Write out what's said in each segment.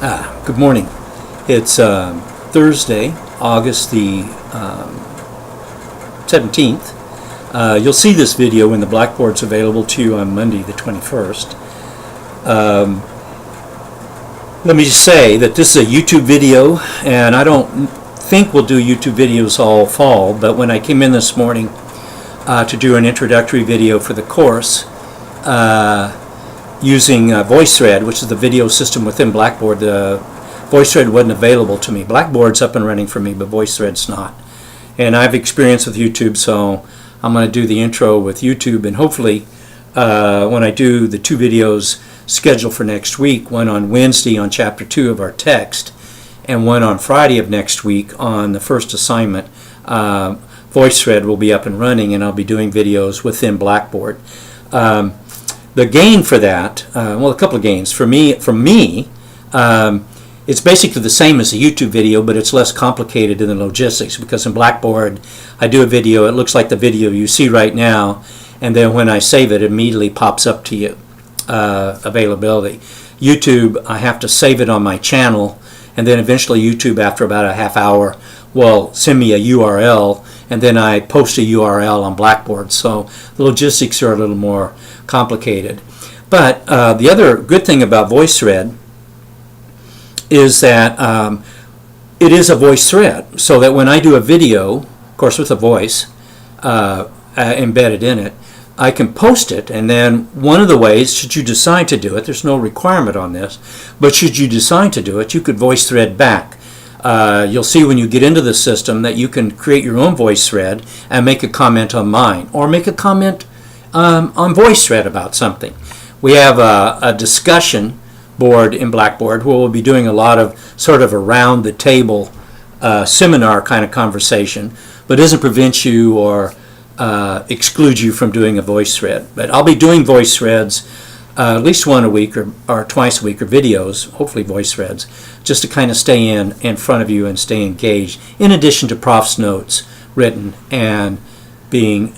Good morning. It's Thursday, August the 17th. You'll see this video when the Blackboard's available to you on Monday the 21st. Let me just say that this is a YouTube video, and I don't think we'll do YouTube videos all fall, but when I came in this morning to do an introductory video for the course, using VoiceThread, which is the video system within Blackboard. The VoiceThread wasn't available to me. Blackboard's up and running for me, but VoiceThread's not. And I have experience with YouTube, so I'm going to do the intro with YouTube, and hopefully when I do the two videos scheduled for next week, one on Wednesday on Chapter 2 of our text, and one on Friday of next week on the first assignment, VoiceThread will be up and running, and I'll be doing videos within Blackboard. The gain for that, well, a couple of gains. For me, it's basically the same as a YouTube video, but it's less complicated in the logistics, because in Blackboard, I do a video, it looks like the video you see right now, and then when I save it, it immediately pops up to you, availability. YouTube, I have to save it on my channel, and then eventually YouTube, after about a half hour, will send me a URL, and then I post a URL on Blackboard. So the logistics are a little more complicated. But the other good thing about VoiceThread is that it is a voice thread, so that when I do a video, of course with a voice embedded in it, I can post it, and then one of the ways, should you decide to do it, there's no requirement on this, but should you decide to do it, you could VoiceThread back. You'll see when you get into the system that you can create your own VoiceThread and make a comment on mine, or make a comment on VoiceThread about something. We have a discussion board in Blackboard where we'll be doing a lot of sort of around the table seminar kind of conversation, but doesn't prevent you or exclude you from doing a VoiceThread. But I'll be doing VoiceThreads at least one a week or twice a week, or videos, hopefully VoiceThreads, just to kind of stay in front of you and stay engaged, in addition to Prof's notes written and being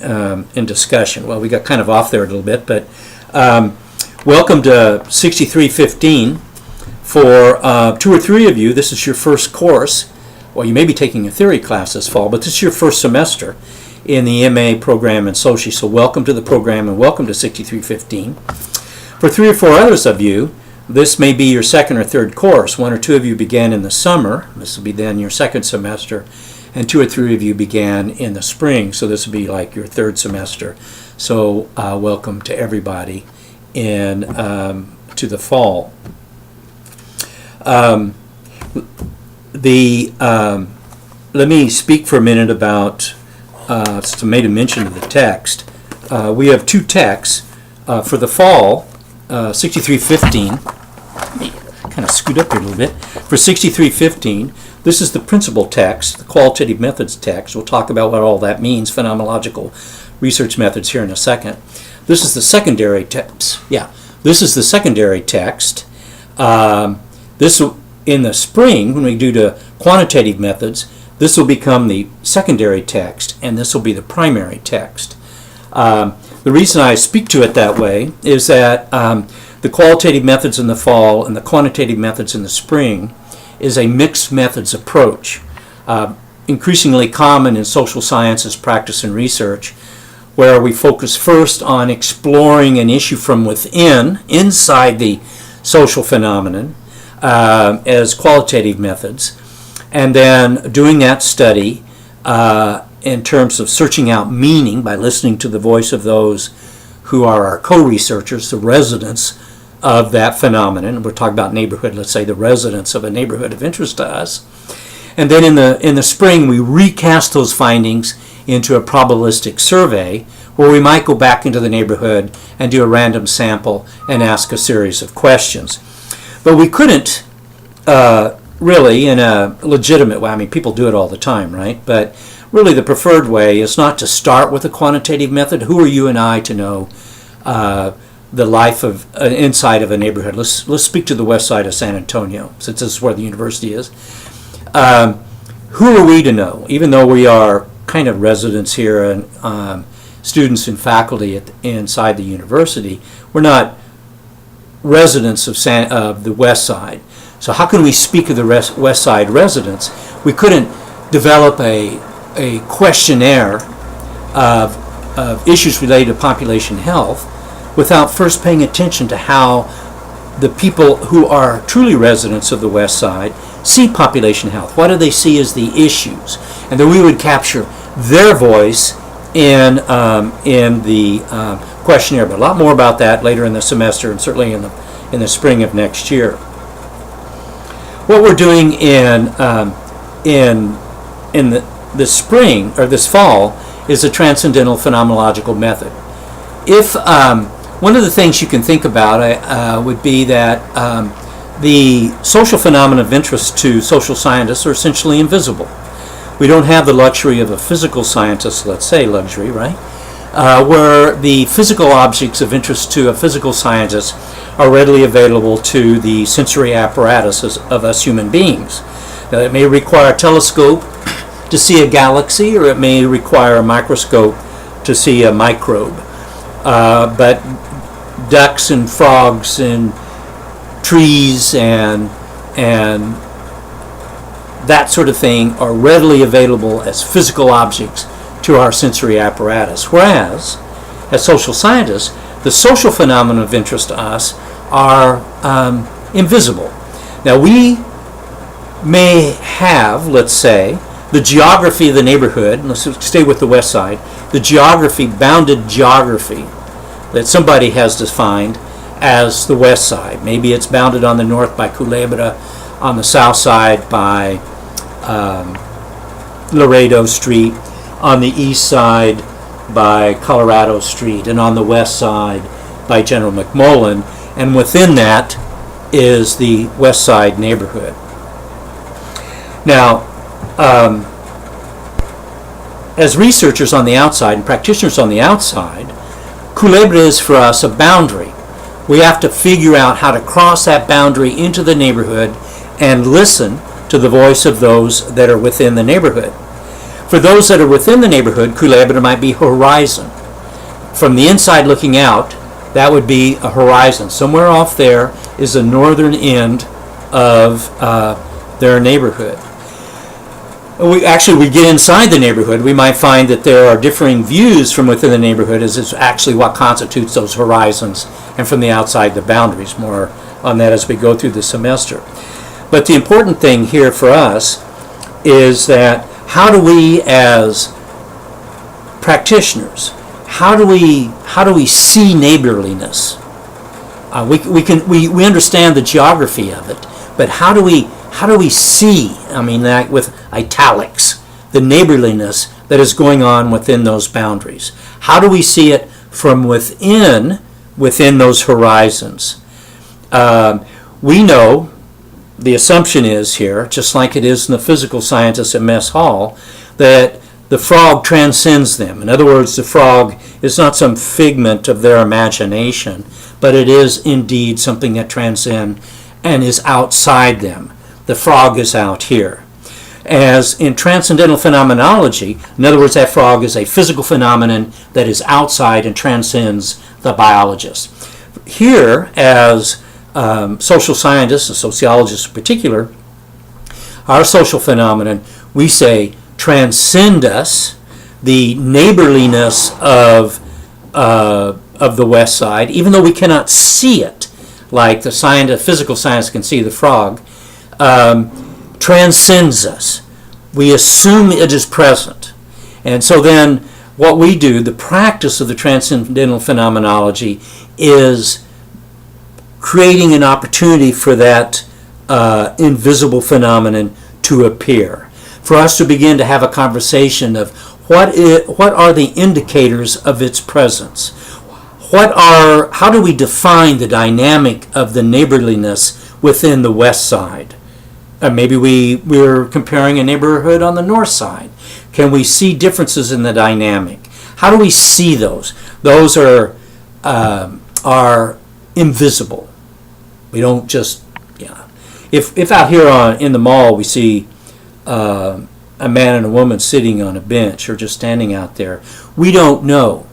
in discussion. Well, we got kind of off there a little bit, but welcome to 6315. For two or three of you, this is your first course. Well, you may be taking a theory class this fall, but this is your first semester in the MA program in SOCI, so welcome to the program and welcome to 6315. For three or four others of you, this may be your second or third course. One or two of you began in the summer. This will be then your second semester. And two or three of you began in the spring. So this will be like your third semester. So welcome to everybody in to the fall. Let me speak for a minute about, since I made a mention of the text. We have two texts for the fall. 6315, let me kind of scoot up here a little bit. For 6315, this is the principal text, the qualitative methods text. We'll talk about what all that means, phenomenological research methods, here in a second. This is the secondary text. Yeah, this is the secondary text. This will, in the spring, when we do the quantitative methods, this will become the secondary text, and this will be the primary text. The reason I speak to it that way is that the qualitative methods in the fall and the quantitative methods in the spring is a mixed methods approach, increasingly common in social sciences practice and research, where we focus first on exploring an issue from within, inside the social phenomenon, as qualitative methods, and then doing that study in terms of searching out meaning by listening to the voice of those who are our co-researchers, the residents of that phenomenon. We're talking about neighborhood, let's say the residents of a neighborhood of interest to us. And then in the spring, we recast those findings into a probabilistic survey, where we might go back into the neighborhood and do a random sample and ask a series of questions. But we couldn't really, in a legitimate way, I mean, people do it all the time, right? But really, the preferred way is not to start with a quantitative method. Who are you and I to know the life of inside of a neighborhood? Let's speak to the west side of San Antonio, since this is where the university is. Who are we to know? Even though we are kind of residents here and students and faculty inside the university, we're not residents of the west side. So how can we speak of the West Side residents? We couldn't develop a questionnaire of issues related to population health without first paying attention to how the people who are truly residents of the West Side see population health. What do they see as the issues? And then we would capture their voice in the questionnaire. But a lot more about that later in the semester, and certainly in the spring of next year. What we're doing in the spring or this fall is the Transcendental Phenomenological method. If one of the things you can think about would be that the social phenomena of interest to social scientists are essentially invisible. We don't have the luxury of a physical scientist, let's say luxury, right? Where the physical objects of interest to a physical scientist are readily available to the sensory apparatuses of us human beings. Now, it may require a telescope to see a galaxy, or it may require a microscope to see a microbe. But ducks and frogs and trees and that sort of thing are readily available as physical objects to our sensory apparatus. Whereas, as social scientists, the social phenomena of interest to us are invisible. Now, we may have, let's say, the geography of the neighborhood, let's stay with the West Side, the geography, bounded geography that somebody has defined as the West Side. Maybe it's bounded on the north by Culebra, on the south side by Laredo Street, on the east side by Colorado Street, and on the west side by General McMullen, and within that is the West Side neighborhood. Now, as researchers on the outside and practitioners on the outside, Culebra is for us a boundary. We have to figure out how to cross that boundary into the neighborhood and listen to the voice of those that are within the neighborhood. For those that are within the neighborhood, Culebra might be horizon. From the inside looking out, that would be a horizon. Somewhere off there is the northern end of their neighborhood. We get inside the neighborhood, we might find that there are differing views from within the neighborhood as it's actually what constitutes those horizons, and from the outside the boundaries. More on that as we go through the semester. But the important thing here for us is that how do we as practitioners, how do we see neighborliness? We understand the geography of it, but how do we see, that with italics, the neighborliness that is going on within those boundaries? How do we see it from within those horizons? We know, the assumption is here, just like it is in the physical scientists at Mess Hall, that the frog transcends them. In other words, the frog is not some figment of their imagination, but it is indeed something that transcends and is outside them. The frog is out here. As in transcendental phenomenology, in other words, that frog is a physical phenomenon that is outside and transcends the biologist. Here, as social scientists and sociologists in particular, our social phenomenon, we say, transcend us, the neighborliness of the West Side, even though we cannot see it, like the physical science can see the frog, transcends us. We assume it is present. And so then what we do, the practice of the transcendental phenomenology, is creating an opportunity for that invisible phenomenon to appear. For us to begin to have a conversation of what are the indicators of its presence? How do we define the dynamic of the neighborliness within the West Side? Maybe we're comparing a neighborhood on the North Side. Can we see differences in the dynamic? How do we see those? Those are invisible. We don't just, If out here in the mall we see a man and a woman sitting on a bench or just standing out there, we don't know.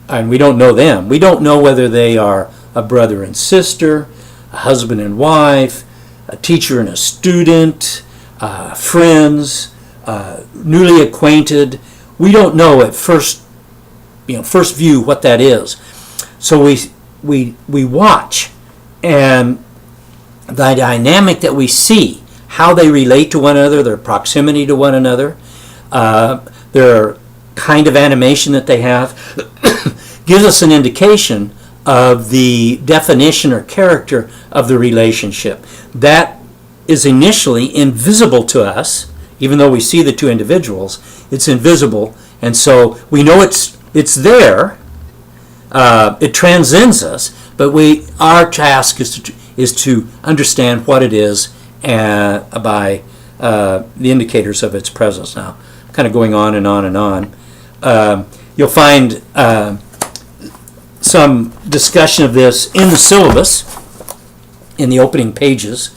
And we don't know them. We don't know whether they are a brother and sister, a husband and wife, a teacher and a student, friends, newly acquainted. We don't know at first view what that is. So we watch, and the dynamic that we see, how they relate to one another, their proximity to one another, their kind of animation that they have, gives us an indication of the definition or character of the relationship. That is initially invisible to us, even though we see the two individuals. It's invisible, and so we know it's there. It transcends us, but our task is to understand what it is by the indicators of its presence. Now, kind of going on and on and on. You'll find some discussion of this in the syllabus, in the opening pages,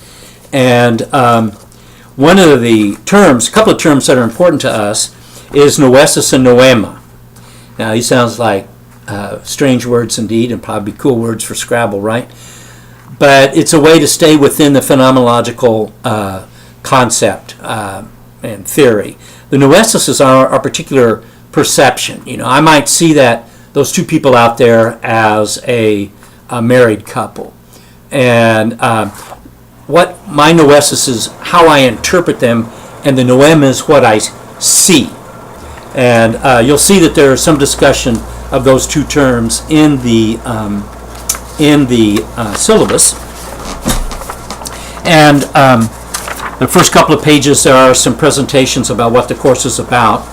and one of the terms, a couple of terms that are important to us, is noesis and noema. Now, these sounds like strange words indeed, and probably cool words for Scrabble, right? But it's a way to stay within the phenomenological concept and theory. The noesis is our particular perception. I might see those two people out there as a married couple, and what my noesis is, how I interpret them, and the noema is what I see. And you'll see that there is some discussion of those two terms in the syllabus. And the first couple of pages, there are some presentations about what the course is about.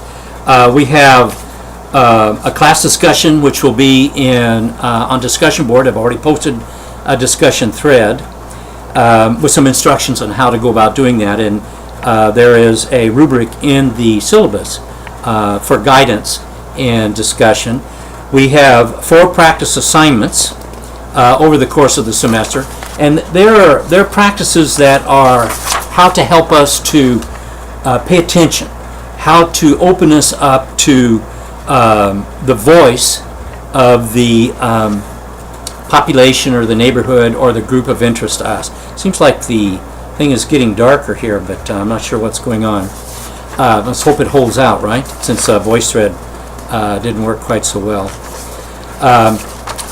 We have a class discussion, which will be on discussion board. I've already posted a discussion thread with some instructions on how to go about doing that. And there is a rubric in the syllabus for guidance and discussion. We have 4 practice assignments over the course of the semester, and they're practices that are how to help us to pay attention, how to open us up to the voice of the population or the neighborhood or the group of interest to us. Seems like the thing is getting darker here, but I'm not sure what's going on. Let's hope it holds out, right? Since VoiceThread didn't work quite so well.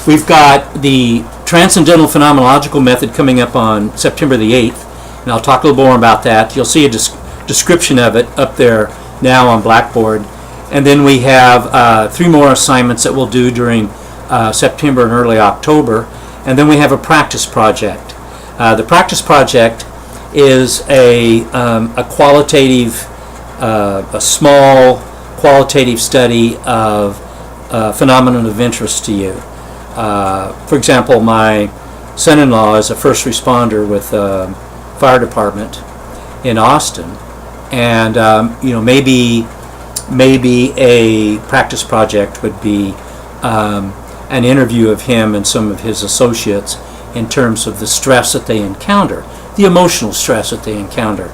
We've got the Transcendental Phenomenological method coming up on September the 8th, and I'll talk a little more about that. You'll see a description of it up there now on Blackboard. And then we have 3 more assignments that we'll do during September and early October. And then we have a practice project. The practice project is a qualitative, a small qualitative study of phenomenon of interest to you. For example, my son-in-law is a first responder with a fire department in Austin, and maybe a practice project would be an interview of him and some of his associates in terms of the stress that they encounter, the emotional stress that they encounter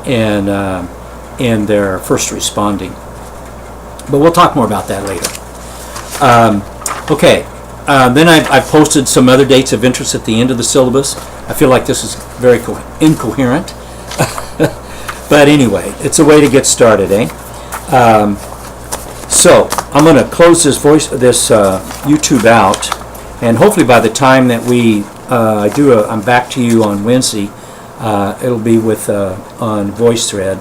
in their first responding. But we'll talk more about that later. Then I've posted some other dates of interest at the end of the syllabus. I feel like this is very incoherent. But anyway, it's a way to get started, eh? So I'm going to close this YouTube out, and hopefully by the time that I'm back to you on Wednesday, it'll be on VoiceThread.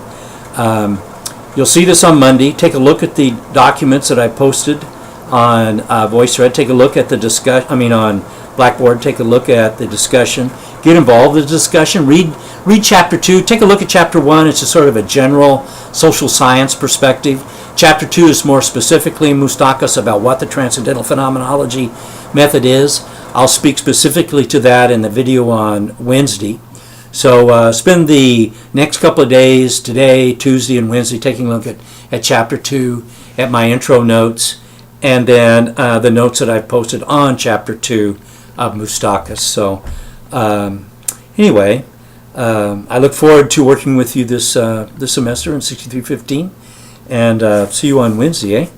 You'll see this on Monday. Take a look at the documents that I posted on VoiceThread. Take a look at on Blackboard. Take a look at the discussion. Get involved in the discussion. Read Chapter 2. Take a look at Chapter 1. It's just sort of a general social science perspective. Chapter 2 is more specifically Moustakas about what the Transcendental Phenomenology method is. I'll speak specifically to that in the video on Wednesday. So spend the next couple of days, today, Tuesday, and Wednesday, taking a look at Chapter 2, at my intro notes, and then the notes that I've posted on Chapter 2 of Moustakas. So anyway, I look forward to working with you this semester in 6315, and see you on Wednesday, eh?